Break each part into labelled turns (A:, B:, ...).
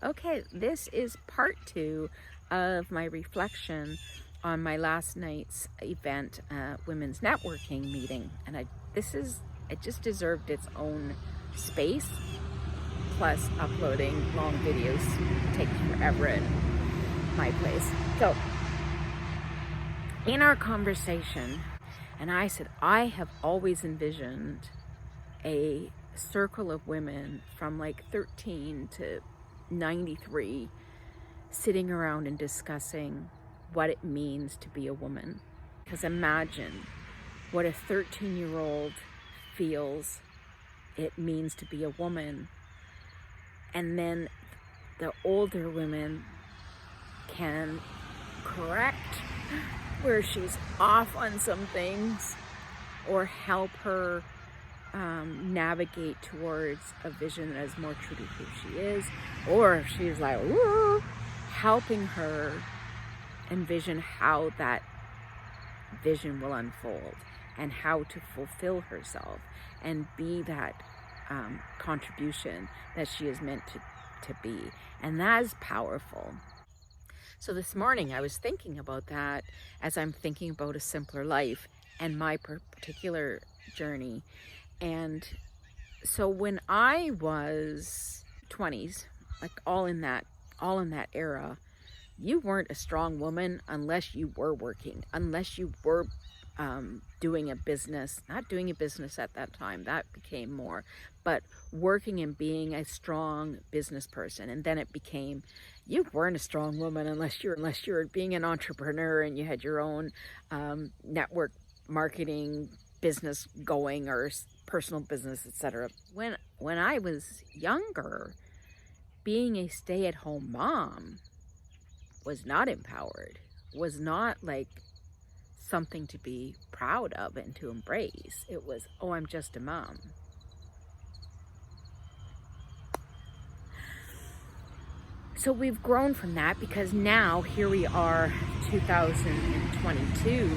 A: Okay, this is part 2 of my reflection on my last night's event, women's networking meeting. And it just deserved its own space, plus uploading long videos takes forever at my place. So, in our conversation, and I said, I have always envisioned a circle of women from like 13 to 93 sitting around and discussing what it means to be a woman. Because imagine what a 13-year-old feels it means to be a woman, and then the older women can correct where she's off on some things or help her navigate towards a vision that is more true to who she is, or if she's like, ooh, helping her envision how that vision will unfold and how to fulfill herself and be that contribution that she is meant to be. And that is powerful. So this morning I was thinking about that as I'm thinking about a simpler life and my particular journey. And so when I was 20s, like all in that era, you weren't a strong woman unless you were working, unless you were doing a business, not doing a business at that time, that became more, but working and being a strong business person. And then it became, you weren't a strong woman unless you were being an entrepreneur and you had your own network marketing business going, or personal business, etc. When I was younger, being a stay-at-home mom was not empowered, was not like something to be proud of and to embrace. It was, oh, I'm just a mom. So we've grown from that, because now here we are, 2022,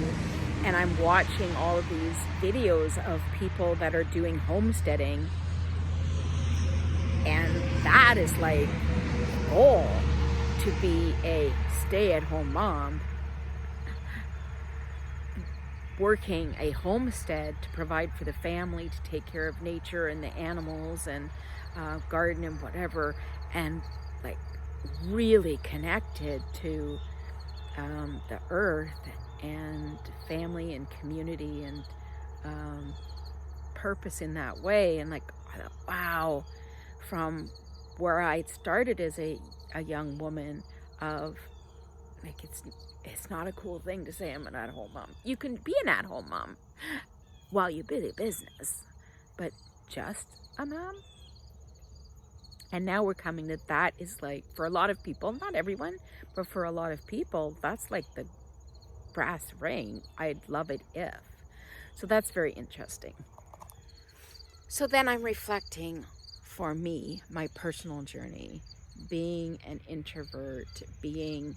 A: and I'm watching all of these videos of people that are doing homesteading, and that is like goal, to be a stay-at-home mom working a homestead to provide for the family, to take care of nature and the animals and garden and whatever, and like really connected to the earth and family and community and purpose in that way. And like, I thought, wow, from where I started as a young woman, of like, it's not a cool thing to say I'm an at-home mom. You can be an at-home mom while you do business, but just a mom. And now we're coming to that is like, for a lot of people, not everyone, but for a lot of people, that's like the brass ring. I'd love it if. So that's very interesting. So then I'm reflecting, for me, my personal journey, being an introvert, being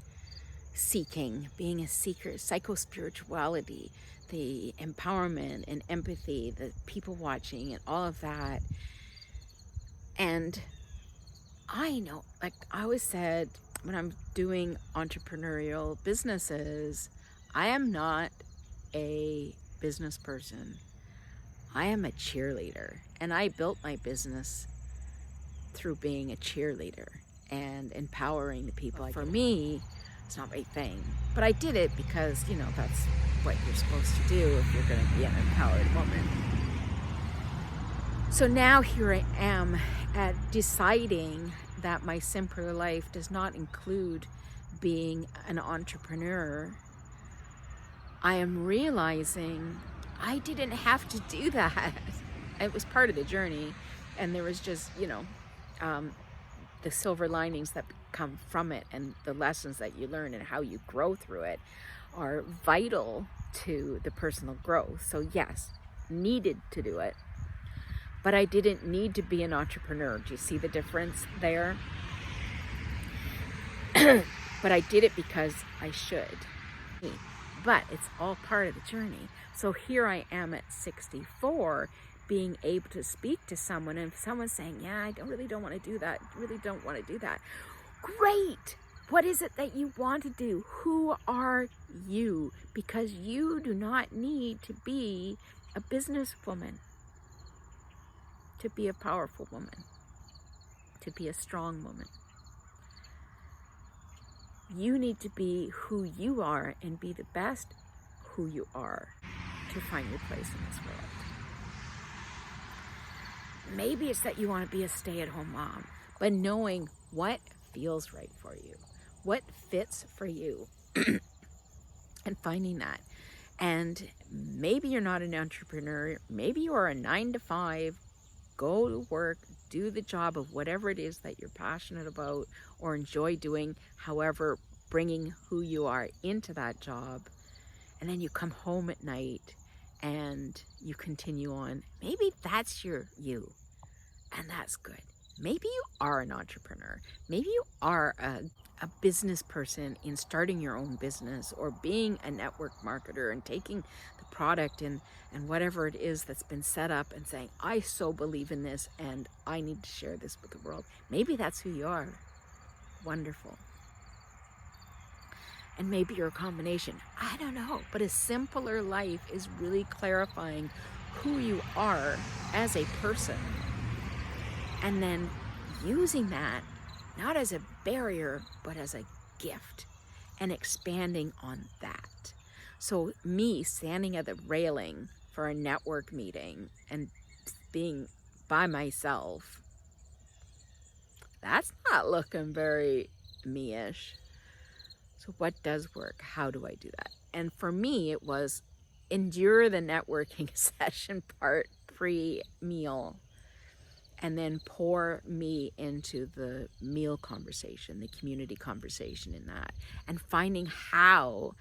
A: a seeker, psycho-spirituality, the empowerment and empathy, the people watching and all of that. And I know, like I always said, when I'm doing entrepreneurial businesses, I am not a business person. I am a cheerleader, and I built my business through being a cheerleader and empowering the people. For me, it's not my thing, but I did it because, that's what you're supposed to do if you're going to be an empowered woman. So now here I am at deciding that my simpler life does not include being an entrepreneur. I am realizing I didn't have to do that. It was part of the journey, and there was just, the silver linings that come from it, and the lessons that you learn and how you grow through it are vital to the personal growth. So yes, needed to do it, but I didn't need to be an entrepreneur. Do you see the difference there? But I did it because I should. But it's all part of the journey. So here I am at 64, being able to speak to someone, and if someone's saying, yeah, I really don't want to do that, Great! What is it that you want to do? Who are you? Because you do not need to be a businesswoman to be a powerful woman, to be a strong woman. You need to be who you are and be the best who you are to find your place in this world. Maybe it's that you want to be a stay-at-home mom, but knowing what feels right for you, what fits for you, and finding that. And maybe you're not an entrepreneur, maybe you are a 9-to-5, go to work, do the job of whatever it is that you're passionate about or enjoy doing, however, bringing who you are into that job. And then you come home at night and you continue on. Maybe that's you, and that's good. Maybe you are an entrepreneur. Maybe you are a business person in starting your own business or being a network marketer and taking the product and whatever it is that's been set up and saying, I so believe in this and I need to share this with the world. Maybe that's who you are. Wonderful. And maybe you're a combination. I don't know. But a simpler life is really clarifying who you are as a person. And then using that, not as a barrier, but as a gift and expanding on that. So me standing at the railing for a network meeting and being by myself, that's not looking very me-ish. So what does work? How do I do that? And for me, it was endure the networking session part pre-meal, and then pour me into the meal conversation, the community conversation in that, and finding how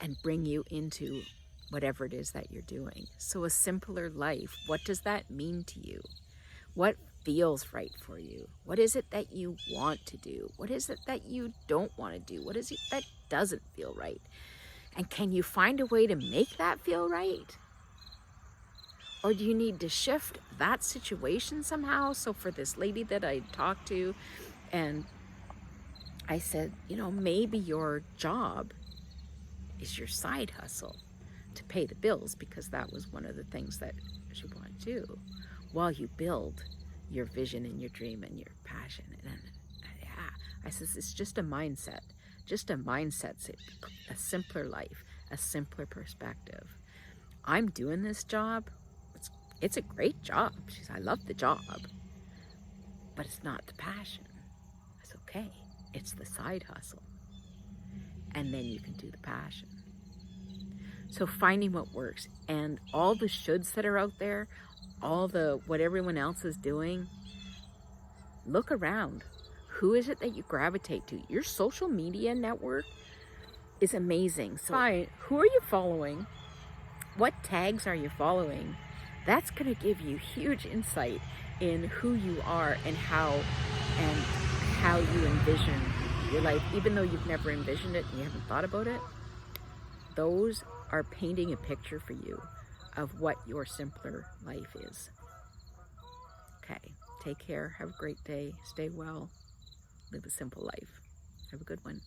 A: and bring you into whatever it is that you're doing. So a simpler life, what does that mean to you? What feels right for you? What is it that you want to do? What is it that you don't want to do? What is it that doesn't feel right? And can you find a way to make that feel right? Or do you need to shift that situation somehow? So for this lady that I talked to, and I said, you know, maybe your job is your side hustle to pay the bills, because that was one of the things that she wanted to do while you build your vision and your dream and your passion. And yeah, I says, it's just a mindset, a simpler life, a simpler perspective. I'm doing this job. It's a great job. She said, I love the job, but it's not the passion. It's okay. It's the side hustle. And then you can do the passion. So finding what works, and all the shoulds that are out there, all the what everyone else is doing, look around. Who is it that you gravitate to? Your social media network is amazing. So who are you following? What tags are you following? That's going to give you huge insight in who you are and how you envision your life. Even though you've never envisioned it and you haven't thought about it, those are painting a picture for you of what your simpler life is. Okay, take care. Have a great day. Stay well. Live a simple life. Have a good one.